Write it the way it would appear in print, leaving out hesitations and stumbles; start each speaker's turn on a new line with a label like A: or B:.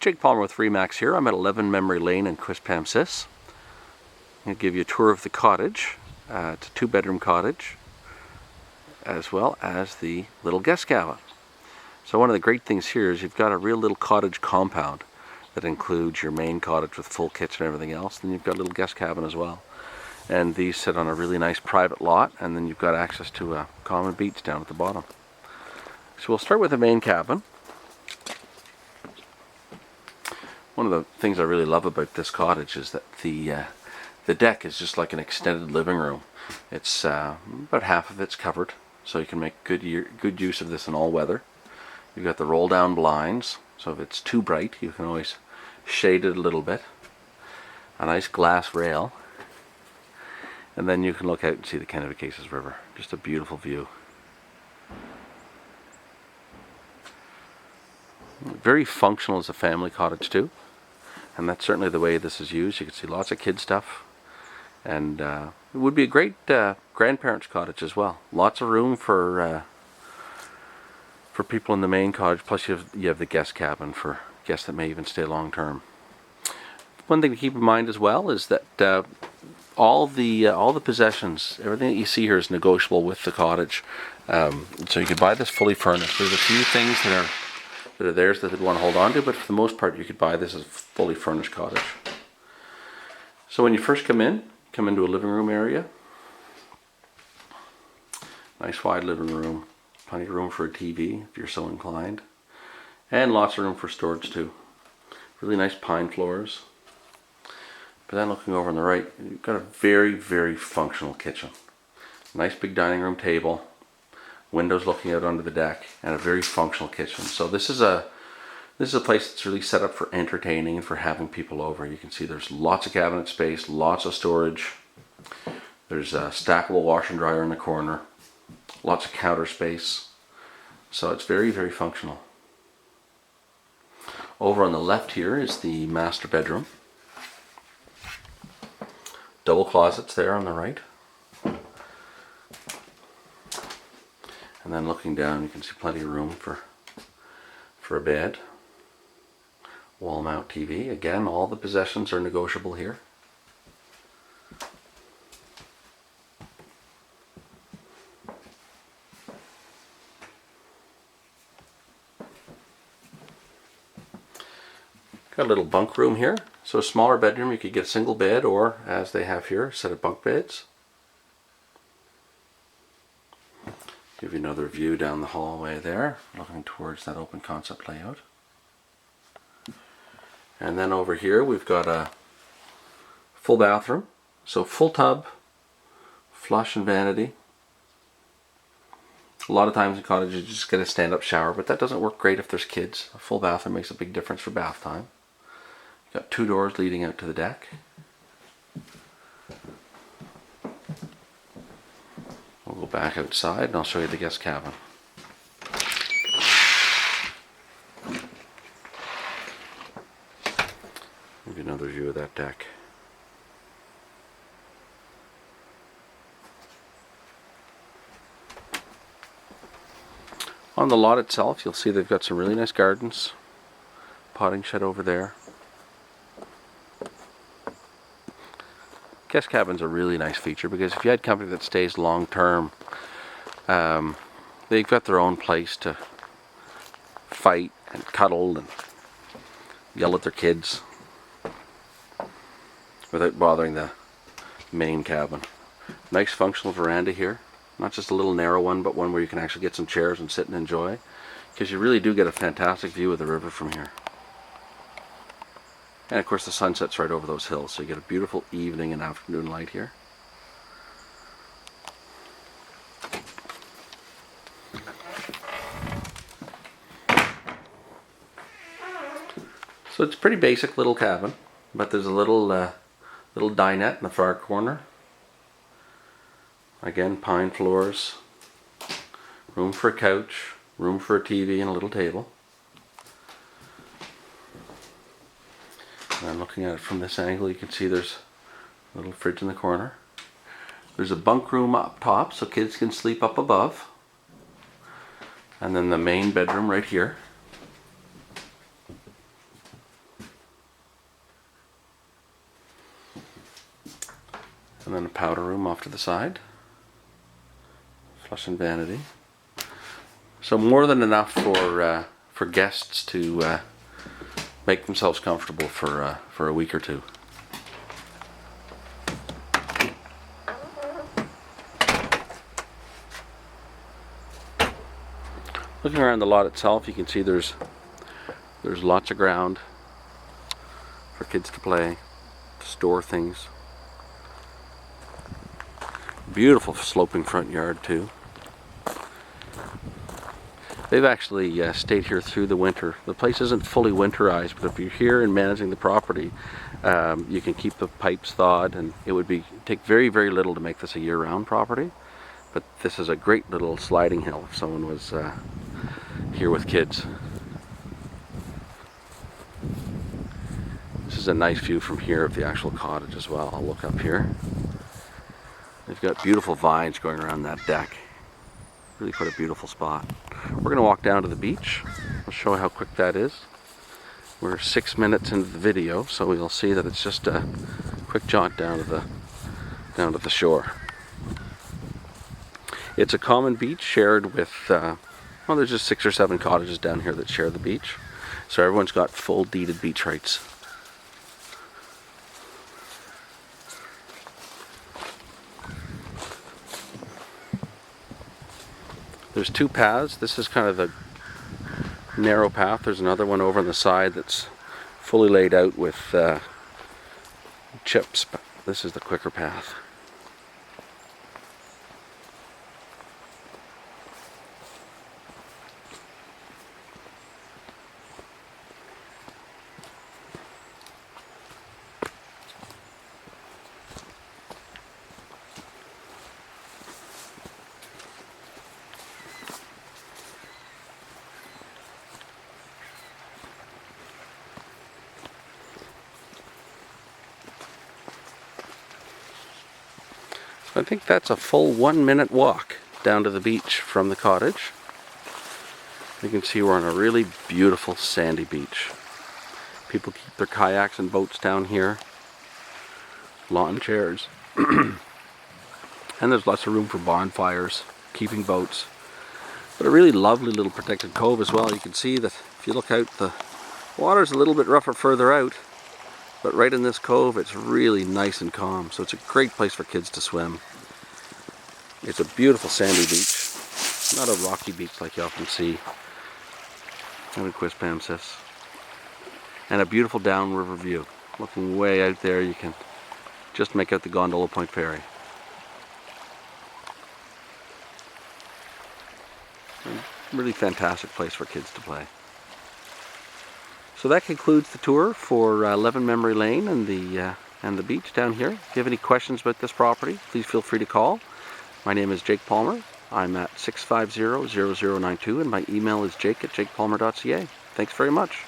A: Jake Palmer with ReMax here. I'm at 11 Memory Lane in Quispamsis. I'm going to give you a tour of the cottage. It's a 2-bedroom cottage, as well as the little guest cabin. So one of the great things here is you've got a real little cottage compound that includes your main cottage with full kitchen and everything else. Then you've got a little guest cabin as well. And these sit on a really nice private lot, and then you've got access to a common beach down at the bottom. So we'll start with the main cabin. One of the things I really love about this cottage is that the deck is just like an extended living room. It's about half of it's covered, so you can make good use of this in all weather. You've got the roll down blinds, so if it's too bright you can always shade it a little bit. A nice glass rail, and then you can look out and see the Kennebecasis River. Just a beautiful view. Very functional as a family cottage too, and that's certainly the way this is used. You can see lots of kid stuff, and it would be a great grandparents cottage as well. Lots of room for people in the main cottage, plus you have the guest cabin for guests that may even stay long term. One thing to keep in mind as well is that all the possessions, everything that you see here is negotiable with the cottage. So you could buy this fully furnished. There's a few things that are theirs that they'd want to hold on to, but for the most part you could buy this as a fully furnished cottage. So when you first come into a living room area. Nice wide living room, plenty of room for a TV if you're so inclined, and lots of room for storage too. Really nice pine floors. But then looking over on the right, you've got a very, very functional kitchen. Nice big dining room table, windows looking out onto the deck, and a very functional kitchen. So this is a place that's really set up for entertaining and for having people over. You can see there's lots of cabinet space, lots of storage. There's a stackable washer and dryer in the corner, lots of counter space. So it's very, very functional. Over on the left here is the master bedroom. Double closets there on the right. And then looking down, you can see plenty of room for a bed. Wall mount TV. Again, all the possessions are negotiable here. Got a little bunk room here. So a smaller bedroom, you could get a single bed, or as they have here, a set of bunk beds. Give you another view down the hallway there, looking towards that open concept layout. And then over here we've got a full bathroom. So full tub, flush and vanity. A lot of times in cottages you just get a stand-up shower, but that doesn't work great if there's kids. A full bathroom makes a big difference for bath time. You've got 2 doors leading out to the deck. We'll go back outside and I'll show you the guest cabin. Give you another view of that deck. On the lot itself, you'll see they've got some really nice gardens. Potting shed over there. Guest cabin's a really nice feature because if you had company that stays long term, they've got their own place to fight and cuddle and yell at their kids without bothering the main cabin. Nice functional veranda here. Not just a little narrow one, but one where you can actually get some chairs and sit and enjoy, because you really do get a fantastic view of the river from here. And of course the sun sets right over those hills, so you get a beautiful evening and afternoon light here. So it's a pretty basic little cabin, but there's a little dinette in the far corner. Again, pine floors, room for a couch, room for a TV and a little table. And then looking at it from this angle, you can see there's a little fridge in the corner. There's a bunk room up top so kids can sleep up above. And then the main bedroom right here. And then a powder room off to the side. Flush and vanity. So more than enough for guests to make themselves comfortable for a week or two. Looking around the lot itself, you can see there's lots of ground for kids to play, to store things. Beautiful sloping front yard too. They've actually stayed here through the winter. The place isn't fully winterized, but if you're here and managing the property, you can keep the pipes thawed, and it would take very, very little to make this a year-round property. But this is a great little sliding hill if someone was here with kids. This is a nice view from here of the actual cottage as well. I'll look up here. They've got beautiful vines going around that deck. Really quite a beautiful spot. We're going to walk down to the beach. I'll show how quick that is. We're 6 minutes into the video, so you'll see that it's just a quick jaunt down to the shore. It's a common beach shared with, well, there's just 6 or 7 cottages down here that share the beach. So everyone's got full deeded beach rights. There's 2 paths. This is kind of the narrow path. There's another one over on the side that's fully laid out with chips. This is the quicker path. I think that's a full 1-minute walk down to the beach from the cottage. You can see we're on a really beautiful sandy beach. People keep their kayaks and boats down here. Lawn chairs. And there's lots of room for bonfires, keeping boats. But a really lovely little protected cove as well. You can see that if you look out, the water's a little bit rougher further out. But right in this cove, it's really nice and calm. So it's a great place for kids to swim. It's a beautiful sandy beach. Not a rocky beach like you often see. And a beautiful downriver view. Looking way out there, you can just make out the Gondola Point Ferry. A really fantastic place for kids to play. So that concludes the tour for 11 Memory Lane and the beach down here. If you have any questions about this property, please feel free to call. My name is Jake Palmer. I'm at 650-0092 and my email is jake@jakepalmer.ca. Thanks very much.